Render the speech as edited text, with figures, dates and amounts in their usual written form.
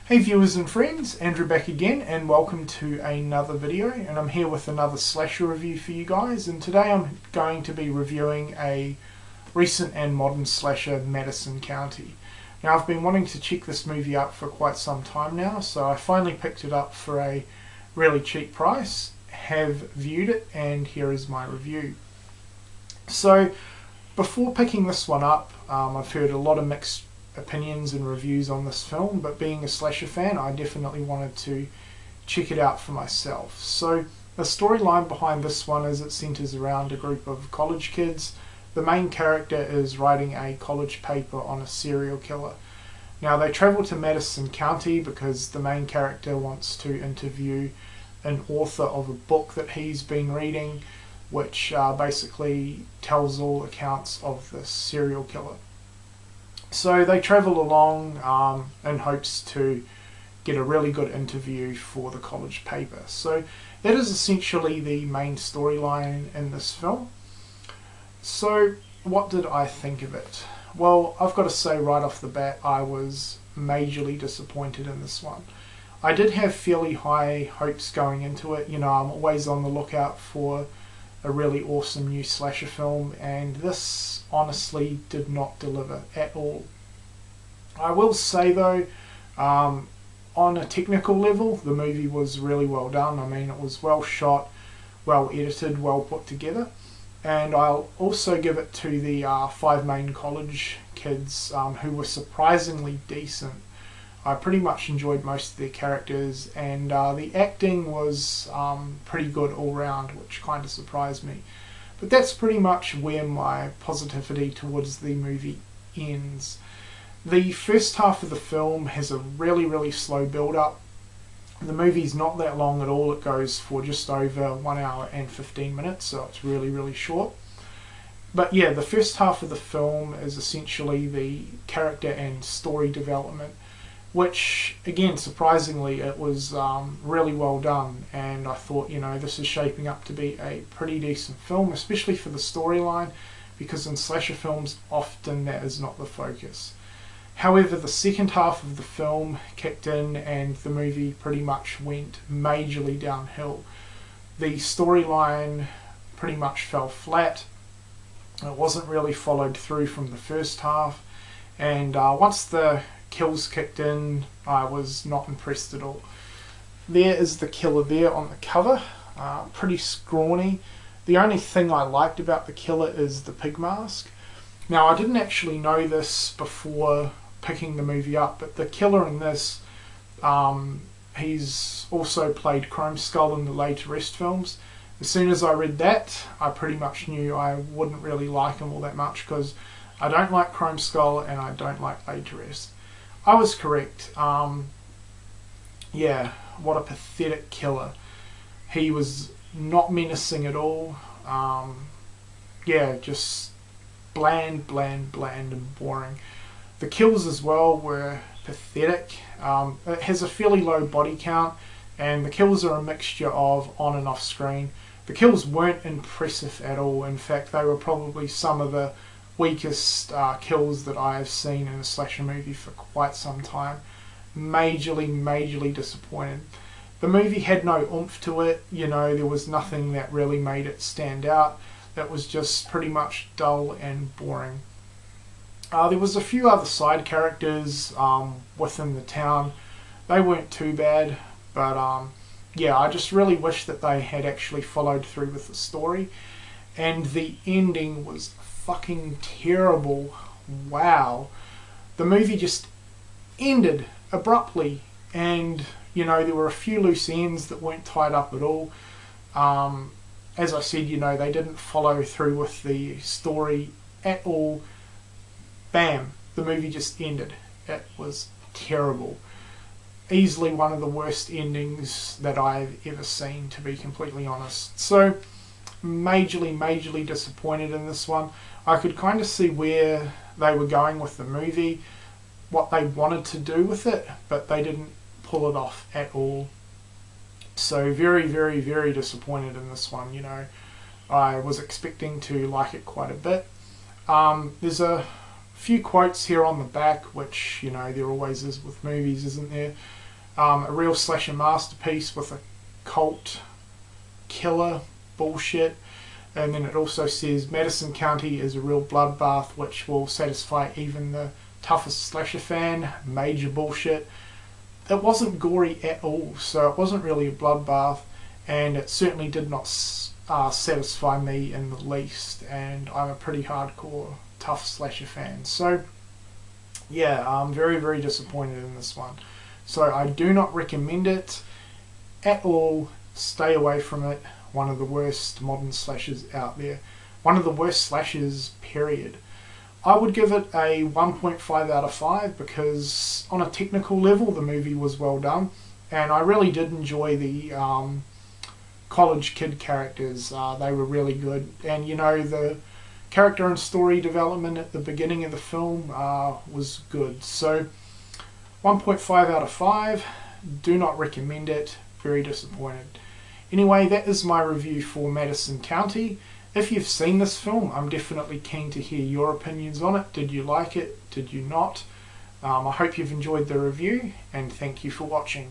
Hey viewers and friends, Andrew back again and welcome to another video, and I'm here with another slasher review for you guys, and today I'm going to be reviewing a recent and modern slasher, Madison County. Now I've been wanting to check this movie out for quite some time now, so I finally picked it up for a really cheap price, have viewed it, and here is my review. So before picking this one up, I've heard a lot of mixed opinions and reviews on this film, but being a slasher fan, I definitely wanted to check it out for myself. So the storyline behind this one is it centers around a group of college kids. The main character is writing a college paper on a serial killer. Now they travel to Madison County because the main character wants to interview an author of a book that he's been reading, which basically tells all accounts of this serial killer. So they travel along in hopes to get a really good interview for the college paper. So that is essentially the main storyline in this film. So what did I think of it? Well, I've got to say right off the bat, I was majorly disappointed in this one. I did have fairly high hopes going into it. You know, I'm always on the lookout for a really awesome new slasher film, and this honestly did not deliver at all. I will say though, on a technical level, the movie was really well done. I mean, it was well shot, well edited, well put together, and I'll also give it to the 5 main college kids who were surprisingly decent. I pretty much enjoyed most of their characters, and the acting was pretty good all round, which kind of surprised me. But that's pretty much where my positivity towards the movie ends. The first half of the film has a really slow build-up. The movie's not that long at all. It goes for just over 1 hour and 15 minutes, so it's really short. But yeah, the first half of the film is essentially the character and story development, which again, surprisingly, it was really well done, and I thought, you know, this is shaping up to be a pretty decent film, especially for the storyline, because in slasher films often that is not the focus. However, the second half of the film kicked in and the movie pretty much went majorly downhill. The storyline pretty much fell flat. It wasn't really followed through from the first half, and once the kills kicked in, I was not impressed at all. There is the killer there on the cover, pretty scrawny. The only thing I liked about the killer is the pig mask. Now, I didn't actually know this before picking the movie up, but the killer in this, he's also played Chrome Skull in the later Rest films. As soon as I read that, I pretty much knew I wouldn't really like him all that much, because I don't like Chrome Skull and I don't like later Rest. I was correct. Yeah, what a pathetic killer. He was not menacing at all. Yeah, just bland and boring. The kills as well were pathetic. It has a fairly low body count, and the kills are a mixture of on and off screen. The kills weren't impressive at all. In fact, they were probably some of the weakest kills that I have seen in a slasher movie for quite some time. Majorly disappointed. The movie had no oomph to it. You know, there was nothing that really made it stand out. It was just pretty much dull and boring. There was a few other side characters within the town. They weren't too bad, but yeah, I just really wish that they had actually followed through with the story. And the ending was fucking terrible. Wow. The movie just ended abruptly, and you know, there were a few loose ends that weren't tied up at all. As I said, you know, they didn't follow through with the story at all. Bam, the movie just ended. It was terrible. Easily one of the worst endings that I've ever seen, to be completely honest. So majorly disappointed in this one. I could kind of see where they were going with the movie, what they wanted to do with it, but they didn't pull it off at all. So very disappointed in this one. You know, I was expecting to like it quite a bit. There's a few quotes here on the back, which, you know, there always is with movies, isn't there? A real slasher masterpiece with a cult killer bullshit. And then it also says Madison County is a real bloodbath which will satisfy even the toughest slasher fan. Major bullshit. It wasn't gory at all, so it wasn't really a bloodbath, and it certainly did not satisfy me in the least, and I'm a pretty hardcore tough slasher fan. So yeah, I'm very, very disappointed in this one. So I do not recommend it at all. Stay away from it. One of the worst modern slashers out there. One of the worst slashers, period. I would give it a 1.5 out of 5 because on a technical level the movie was well done, and I really did enjoy the college kid characters. They were really good, and you know, the character and story development at the beginning of the film was good. So 1.5 out of 5. Do not recommend it. Very disappointed. Anyway, that is my review for Madison County. If you've seen this film, I'm definitely keen to hear your opinions on it. Did you like it? Did you not? I hope you've enjoyed the review, and thank you for watching.